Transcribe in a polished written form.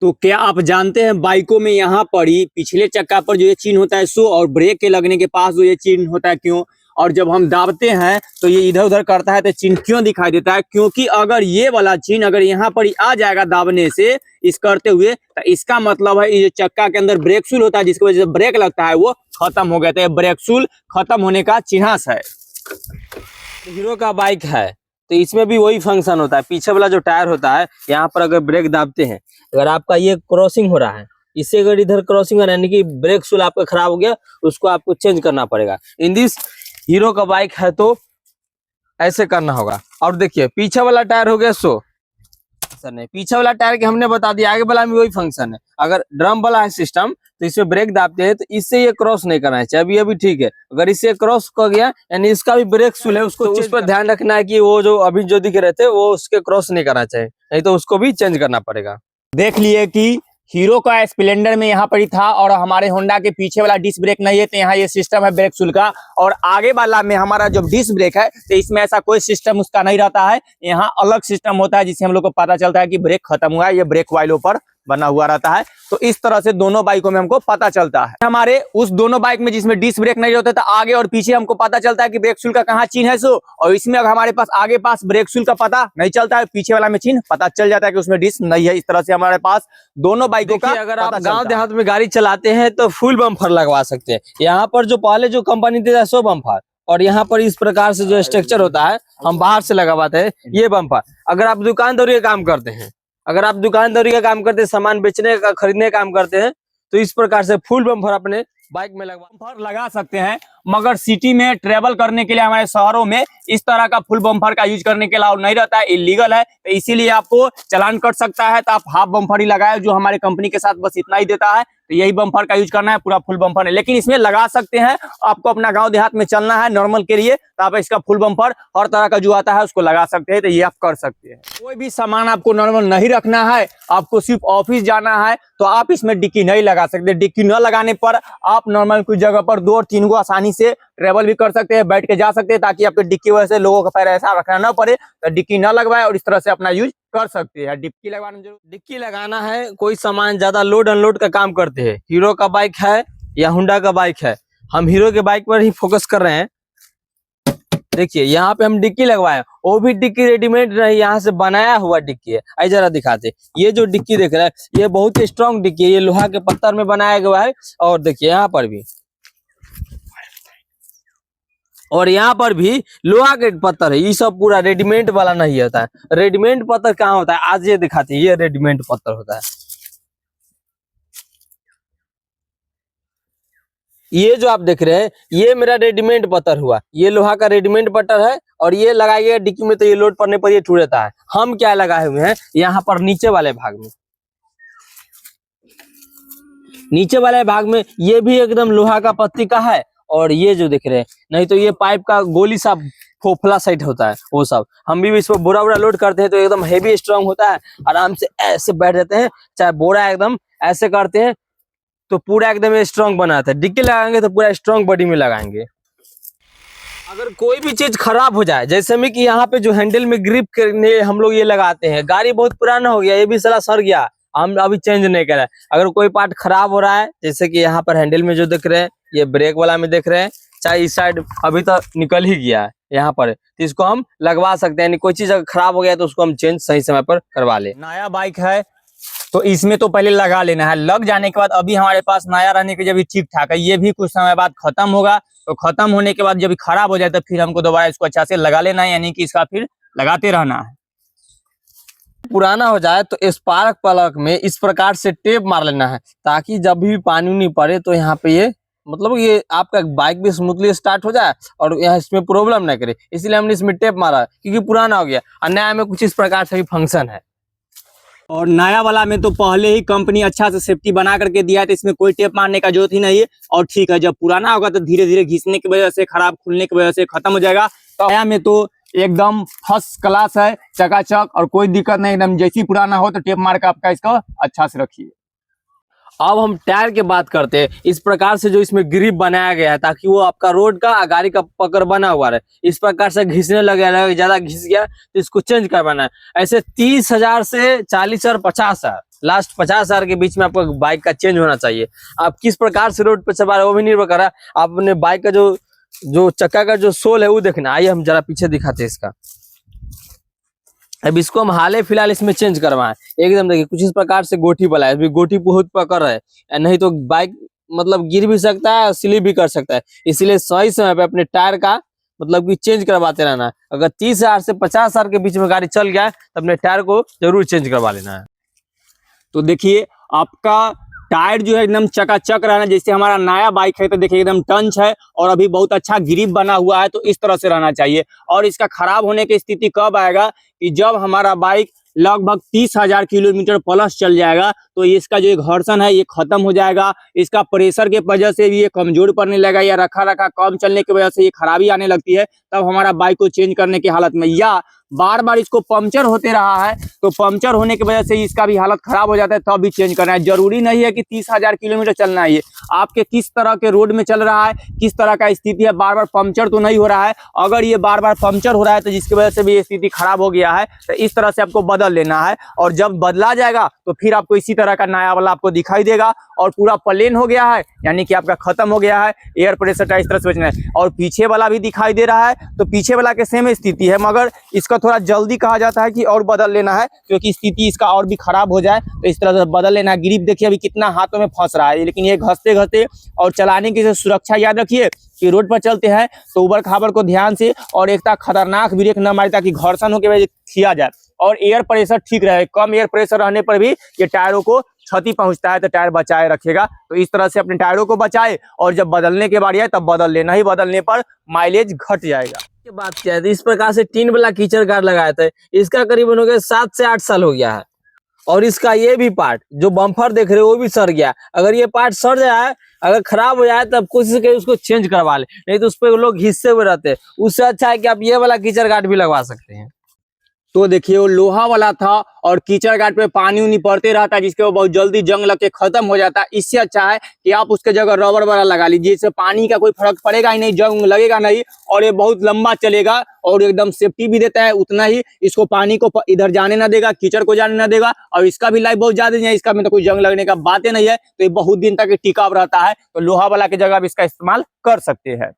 तो क्या आप जानते हैं बाइकों में यहाँ पर ही पिछले चक्का पर जो ये चिन्ह होता है सो और ब्रेक के लगने के पास जो ये चिन्ह होता है क्यों, और जब हम दाबते हैं तो ये इधर उधर करता है तो चिन्ह क्यों दिखाई देता है? क्योंकि अगर ये वाला चिन्ह अगर यहाँ पर ही आ जाएगा दाबने से इस करते हुए, तो इसका मतलब है ये चक्का के अंदर ब्रेक शूल होता है जिसकी वजह से ब्रेक लगता है वो खत्म हो गया, तो ये ब्रेक शूल खत्म होने का चिन्ह है। हीरो का बाइक है तो इसमें भी वही फंक्शन होता है। पीछे वाला जो टायर होता है यहाँ पर अगर ब्रेक दाबते हैं, अगर आपका ये क्रॉसिंग हो रहा है, इससे अगर इधर क्रॉसिंग हो रहा है यानी कि ब्रेक शूल आपका खराब हो गया, उसको आपको चेंज करना पड़ेगा। इन दिस हीरो का बाइक है तो ऐसे करना होगा। और देखिए पीछे वाला टायर हो गया सो सर नहीं, पीछे वाला टायर के हमने बता दिया, आगे वाला में वही फंक्शन है। अगर ड्रम वाला है सिस्टम तो इसमें ब्रेक दाबते हैं तो इससे ये क्रॉस नहीं करना चाहिए। अभी ठीक है, अगर इससे क्रॉस कर गया यानी इसका भी ब्रेक शूल है, उसको उस पर ध्यान रखना है कि वो जो अभी जो दिख रहे थे वो उसके क्रॉस नहीं करना चाहिए, नहीं तो उसको भी चेंज करना पड़ेगा। देख लिए कि हीरो का स्प्लेंडर में यहाँ पर ही था और हमारे होंडा के पीछे वाला डिस्क ब्रेक नहीं है, तो यहाँ ये सिस्टम है ब्रेक शूल का। और आगे वाला में हमारा जो डिस्क ब्रेक है तो इसमें ऐसा कोई सिस्टम उसका नहीं रहता है, यहाँ अलग सिस्टम होता है जिससे हम लोग को पता चलता है कि ब्रेक खत्म हुआ है, ये ब्रेक वाइलों पर बना हुआ रहता है। तो इस तरह से दोनों बाइकों में हमको पता चलता है। हमारे उस दोनों बाइक में जिसमें डिस्क ब्रेक नहीं होता तो आगे और पीछे हमको पता चलता है कि ब्रेक शूल का कहाँ चिन्ह है सो, और इसमें अगर हमारे पास आगे पास ब्रेक शूल का पता नहीं चलता है, पीछे वाला में चिन्ह पता चल जाता है कि उसमें डिस्क नहीं है। इस तरह से हमारे पास दोनों बाइकों का अगर आप गांव देहात में गाड़ी चलाते हैं तो फुल बम्फर लगवा सकते हैं। यहाँ पर जो पहले जो कंपनी देता है सो बम्फर, और यहाँ पर इस प्रकार से जो स्ट्रक्चर होता है हम बाहर से लगवाते हैं ये बम्फर। अगर आप दुकानदारी का काम करते हैं, अगर आप दुकानदारी का काम करते हैं, सामान बेचने का खरीदने का काम करते हैं, तो इस प्रकार से फुल बम्फर अपने बाइक में बम्फर लगा सकते हैं। मगर सिटी में ट्रेवल करने के लिए हमारे शहरों में इस तरह का फुल बम्फर का यूज करने के अलावा नहीं रहता है, इलीगल है, तो इसीलिए आपको चालान कट सकता है। तो आप हाफ बम्फर ही लगाए जो हमारे कंपनी के साथ बस इतना ही देता है, तो यही बम्फर का यूज करना है, पूरा फुल बम्फर है। लेकिन इसमें लगा सकते हैं, आपको अपना गांव देहात में चलना है नॉर्मल के लिए तो आप इसका फुल बम्फर हर तरह का जो आता है उसको लगा सकते हैं, तो ये आप कर सकते हैं। कोई भी सामान आपको नॉर्मल नहीं रखना है, आपको सिर्फ ऑफिस जाना है, तो आप इसमें डिक्की नहीं लगा सकते। डिक्की न लगाने पर आप नॉर्मल कुछ जगह पर 2 और 3 को आसानी से ट्रेवल भी कर सकते हैं, बैठ के जा सकते हैं, ताकि आपके डिक्की वजह से लोगों का पैर ऐसा रखना ना पड़े, तो डिक्की न लगवाए और इस तरह से अपना यूज कर सकते हैं। डिक्की लगवाना जरूर, डिक्की लगाना है। कोई सामान ज्यादा लोड अनलोड का काम करते हैं, हीरो का बाइक है या होंडा का बाइक है, हम हीरो के बाइक पर ही फोकस कर रहे हैं। देखिए यहाँ पे हम डिक्की लगवाए, वो भी डिक्की रेडीमेड नहीं, यहाँ से बनाया हुआ डिक्की है। आई जरा दिखाते, ये जो डिक्की देख रहे हैं ये बहुत ही स्ट्रॉन्ग डिक्की है, ये लोहा के पत्थर में बनाया गया है। और देखिए यहाँ पर भी, और यहाँ पर भी लोहा के पत्थर है। ये सब पूरा रेडीमेड वाला नहीं होता है। रेडीमेड पत्थर कहाँ होता है आज ये दिखाते हैं, ये रेडीमेड पत्थर होता है। ये जो आप देख रहे हैं ये मेरा रेडीमेड पत्थर हुआ, ये लोहा का रेडीमेड पत्थर है, और ये लगाया गया डिक्की में, तो ये लोड पड़ने पर ये टूट जाता है। हम क्या लगाए हुए हैं यहाँ पर नीचे वाले भाग में, नीचे वाले भाग में ये भी एकदम लोहा का पत्ती का है। और ये जो देख रहे हैं, नहीं तो ये पाइप का गोली सा फोफला साइड होता है, वो सब हम भी इस पर बोरा वोरा लोड करते हैं तो एकदम हेवी स्ट्रांग होता है, आराम से ऐसे बैठ जाते हैं। चाहे बोरा एकदम ऐसे करते हैं तो पूरा एकदम स्ट्रांग बनाता है। डिक्की लगाएंगे तो पूरा स्ट्रांग बॉडी में लगाएंगे। अगर कोई भी चीज खराब हो जाए, जैसे में कि यहाँ पे जो हैंडल में ग्रिप करने हम लोग ये लगाते हैं, गाड़ी बहुत पुराना हो गया, ये भी साला सड़ गया, हम अभी चेंज नहीं कर रहे। अगर कोई पार्ट खराब हो रहा है, जैसे कि यहाँ पर हैंडल में जो देख रहे हैं, ये ब्रेक वाला में देख रहे हैं, चाहे इस साइड अभी तो निकल ही गया है यहाँ पर, तो इसको हम लगवा सकते हैं। कोई चीज अगर खराब हो गया तो उसको हम चेंज सही समय पर करवा ले। नया बाइक है तो इसमें तो पहले लगा लेना है, लग जाने के बाद अभी हमारे पास नया रहने के जब ठीक ठाक है, ये भी कुछ समय बाद खत्म होगा, तो खत्म होने के बाद जब खराब हो जाए तो फिर हमको दोबारा इसको अच्छा से लगा लेना है, यानी कि इसका फिर लगाते रहना है। पुराना हो जाए तो स्पार्क प्लग में इस प्रकार से टेप मार लेना है, ताकि जब भी पानी नहीं पड़े तो यहाँ पे ये मतलब ये आपका बाइक भी स्मूथली स्टार्ट हो जाए और यहाँ इसमें प्रॉब्लम ना करे। इसलिए हमने इसमें टेप मारा, क्योंकि पुराना हो गया, और नया में कुछ इस प्रकार से भी फंक्शन है। और नया वाला में तो पहले ही कंपनी अच्छा से सेफ्टी बना करके दिया है, तो इसमें कोई टेप मारने का जरूरत ही नहीं है। और ठीक है, जब पुराना होगा तो धीरे धीरे घिसने की वजह से, खराब खुलने की वजह से खत्म हो जाएगा। तो नया में तो एकदम फर्स्ट क्लास है, चकाचक, और कोई दिक्कत नहीं, एकदम जैसी पुराना हो तो टेप मार के आपका इसका अच्छा से रखिए। अब हम टायर की बात करते हैं। इस प्रकार से जो इसमें ग्रिप बनाया गया है, ताकि वो आपका रोड का गाड़ी का पकड़ बना हुआ रहे। इस प्रकार से घिसने लगे, ज्यादा घिस गया तो इसको चेंज करवाना है। ऐसे 30,000 से 40,000 50,000 लास्ट 50,000 के बीच में आपका बाइक का चेंज होना चाहिए। आप किस प्रकार से रोड पे चला रहे हो वो भी निर्भर कर रहा है। आप अपने बाइक का जो चक्का का जो सोल है वो देखना। आइए हम जरा पीछे दिखाते हैं इसका। अब इसको हम हाल फिलहाल इसमें चेंज करवाएं। एकदम देखिए कुछ इस प्रकार से गोटी वाला है, अभी गोटी बहुत पकड़ रहा है, नहीं तो बाइक मतलब गिर भी सकता है और स्लिप भी कर सकता है। इसलिए सही समय पे अपने टायर का मतलब कि चेंज करवाते रहना है। अगर 30,000 से 50,000 के बीच में गाड़ी चल गया है तो अपने टायर को जरूर चेंज करवा लेना है। तो देखिए आपका टायर जो है एकदम चकाचक रहना, जैसे हमारा नया बाइक है तो देखिए एकदम टंच है और अभी बहुत अच्छा ग्रिप बना हुआ है, तो इस तरह से रहना चाहिए। और इसका खराब होने की स्थिति कब आएगा कि जब हमारा बाइक लगभग 30,000 किलोमीटर प्लस चल जाएगा, तो इसका जो घर्षण है ये खत्म हो जाएगा। इसका प्रेशर के वजह से भी ये कमजोर पड़ने लगा, या रखा रखा कम चलने की वजह से ये खराबी आने लगती है। तब हमारा बाइक को चेंज करने की हालत में, या बार बार इसको पंक्चर होते रहा है तो पंक्चर होने की वजह से इसका भी हालत खराब हो जाता है, तब भी चेंज करना है। जरूरी नहीं है कि 30,000 किलोमीटर चलना है। ये आपके किस तरह के रोड में चल रहा है, किस तरह का स्थिति है, बार बार पंक्चर तो नहीं हो रहा है। अगर ये बार बार पंक्चर हो रहा है तो जिसकी वजह से भी ये स्थिति खराब हो गया है, तो इस तरह से आपको बदल लेना है। और जब बदला जाएगा तो फिर आपको इसी तरह का नया वाला आपको दिखाई देगा और पूरा प्लेन हो गया है, यानी कि आपका खत्म हो गया है। एयर प्रेशर का इस तरह से बचना है। और पीछे वाला भी दिखाई दे रहा है, तो पीछे वाला के सेम स्थिति है, मगर इसका थोड़ा जल्दी कहा जाता है कि और बदल लेना है, क्योंकि स्थिति इसका और भी खराब हो जाए, तो इस तरह से बदल लेना है। ग्रिप देखिए अभी कितना हाथों में फंस रहा है, लेकिन ये घसते घसते और चलाने की सुरक्षा याद रखिए कि रोड पर चलते हैं तो उबड़ खाबड़ को ध्यान से, और एक खतरनाक ब्रेक न मारे ताकि घर्षण होकर वजह किया जाए। और एयर प्रेशर ठीक रहे, कम एयर प्रेशर रहने पर भी ये टायरों को क्षति पहुंचता है, तो टायर बचाए रखेगा। तो इस तरह से अपने टायरों को बचाए, और जब बदलने की बारी आए तब बदल लेना ही, बदलने पर माइलेज घट जाएगा। बात क्या है, इस प्रकार से टीन वाला कीचड़ गार्ड लगाया था, इसका करीबन हो गया 7 से 8 साल हो गया है। और इसका ये भी पार्ट जो बम्फर देख रहे हो वो भी सड़ गया। अगर ये पार्ट सड़ जाए, अगर खराब हो जाए, तब कोशिश करिए उसको चेंज करवा ले, नहीं तो उस पर लोग हिस्से हुए रहते हैं। उससे अच्छा है कि आप ये वाला कीचड़ गार्ड भी लगवा सकते हैं। तो देखिए वो लोहा वाला था और कीचड़ गार्ड पे पानी उनी पड़ते रहता है, जिसके वो बहुत जल्दी जंग लग के खत्म हो जाता है। इससे अच्छा है कि आप उसके जगह रबर वाला लगा लीजिए, इससे पानी का कोई फर्क पड़ेगा ही नहीं, जंग लगेगा नहीं, और ये बहुत लंबा चलेगा और एकदम सेफ्टी भी देता है। उतना ही इसको पानी को इधर जाने ना देगा, कीचड़ को जाने ना देगा, और इसका भी लाइफ बहुत ज्यादा है, इसका में तो कोई जंग लगने का बातें नहीं है। तो ये बहुत दिन तक टिकाऊ रहता है, तो लोहा वाला की जगह आप इसका इस्तेमाल कर सकते हैं।